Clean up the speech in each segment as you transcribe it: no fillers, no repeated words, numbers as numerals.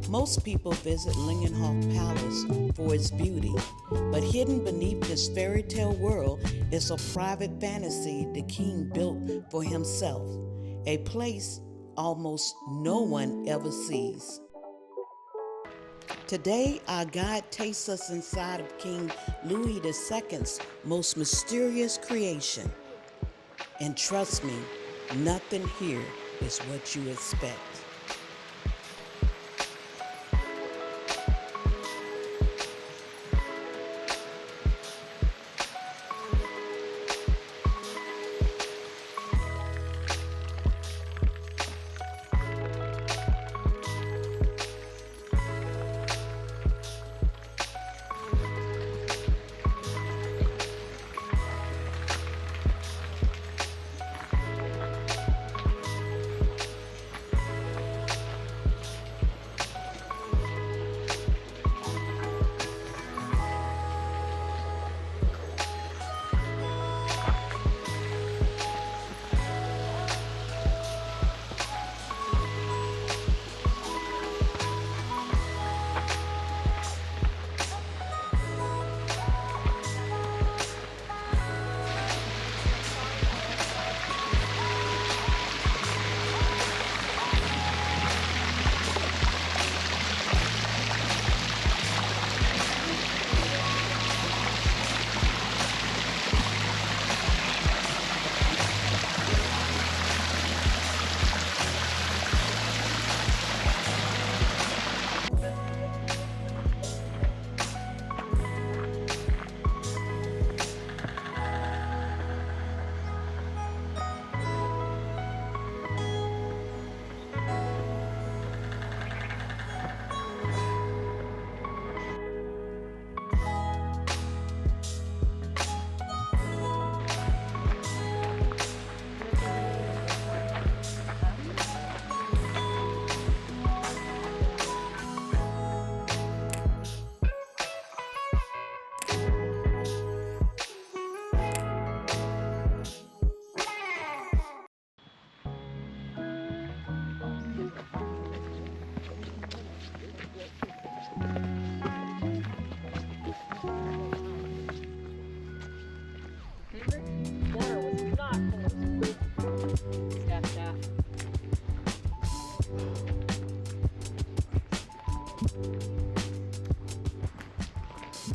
Most people visit Linderhof Palace for its beauty, but hidden beneath this fairy tale world is a private fantasy the king built for himself, a place almost no one ever sees. Today, our guide takes us inside of King Louis II's most mysterious creation. And trust me, nothing here is what you expect.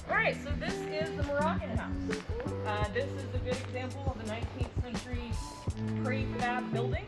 Alright, so this is the Moroccan house. This is a good example of a 19th century prefab building.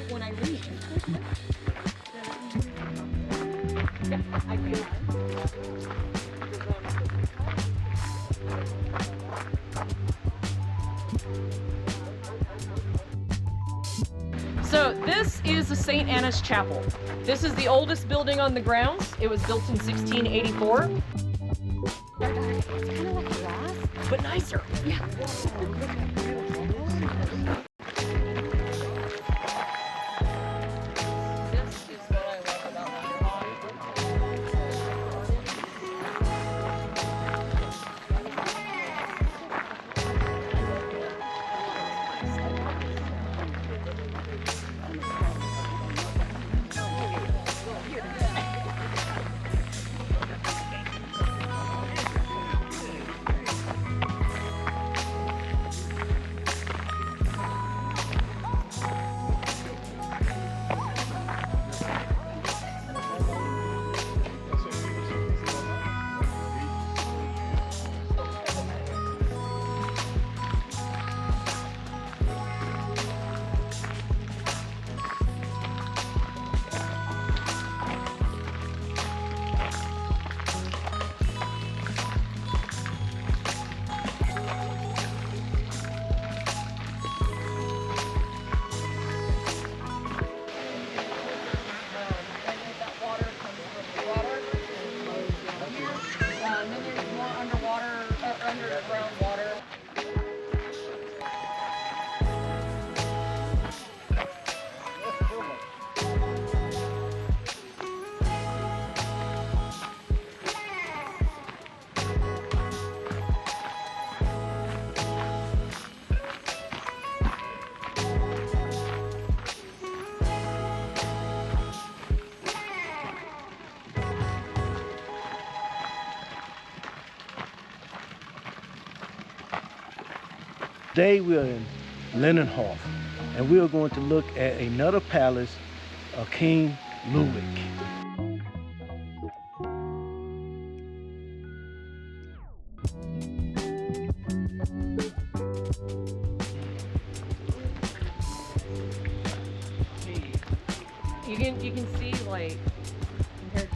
When I leave. Yeah, I can. So this is the St. Anna's Chapel. This is the oldest building on the grounds. It was built in 1684. It's kind of like glass, but nicer. Yeah. underground water. Today we're in Linderhof, and we are going to look at another palace of King Ludwig. You can see like compared to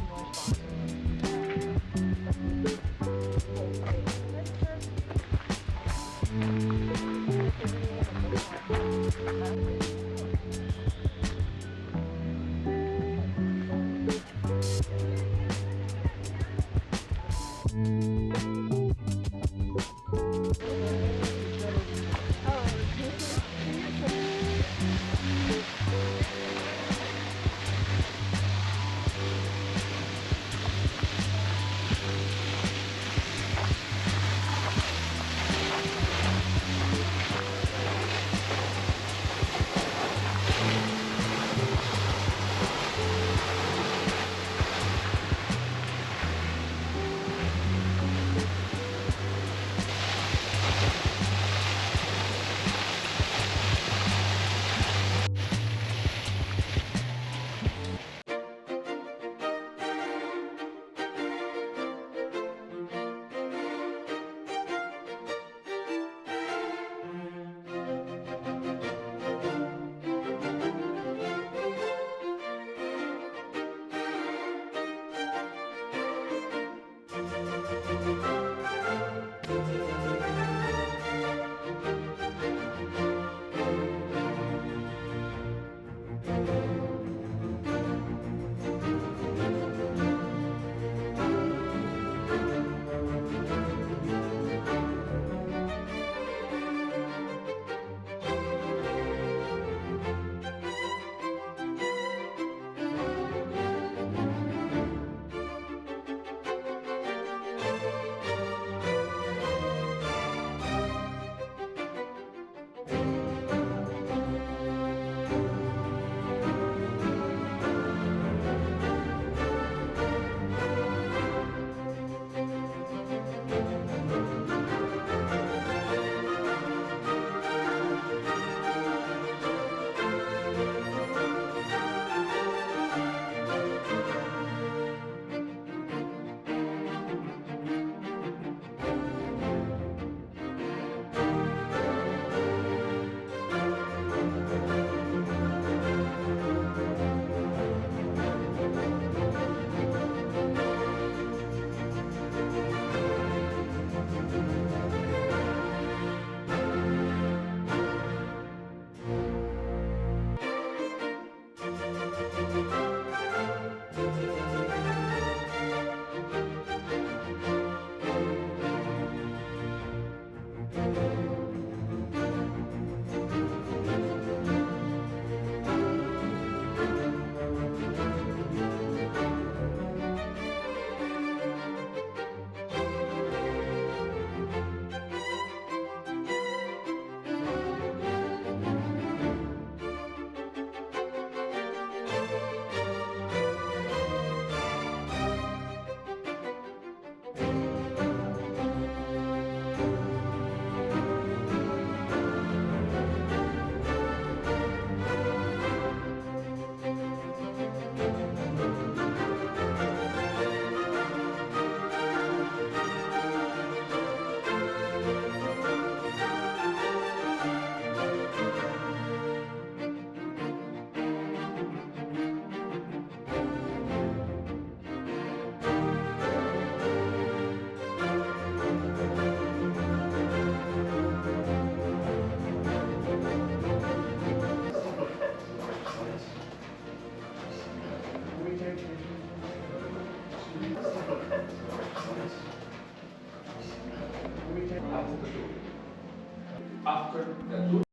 After the tour.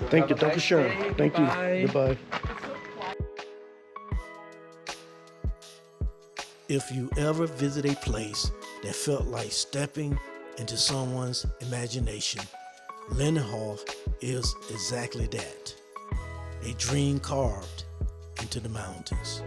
Thank you. Thank you, Sharon. Thank you. Goodbye. If you ever visit a place that felt like stepping into someone's imagination, Linderhof is exactly that. A dream carved into the mountains.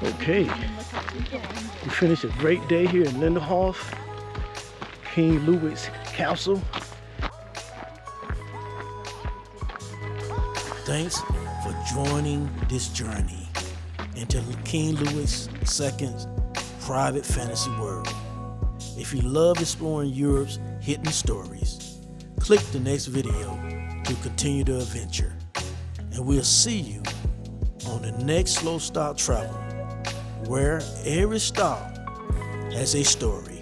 Okay, we finished a great day here in Linderhof, King Ludwig's castle. Thanks for joining this journey into King Louis II's private fantasy world. If you love exploring Europe's hidden stories, click the next video to continue the adventure. And we'll see you on the next Slow Stop Travel, where every stop has a story.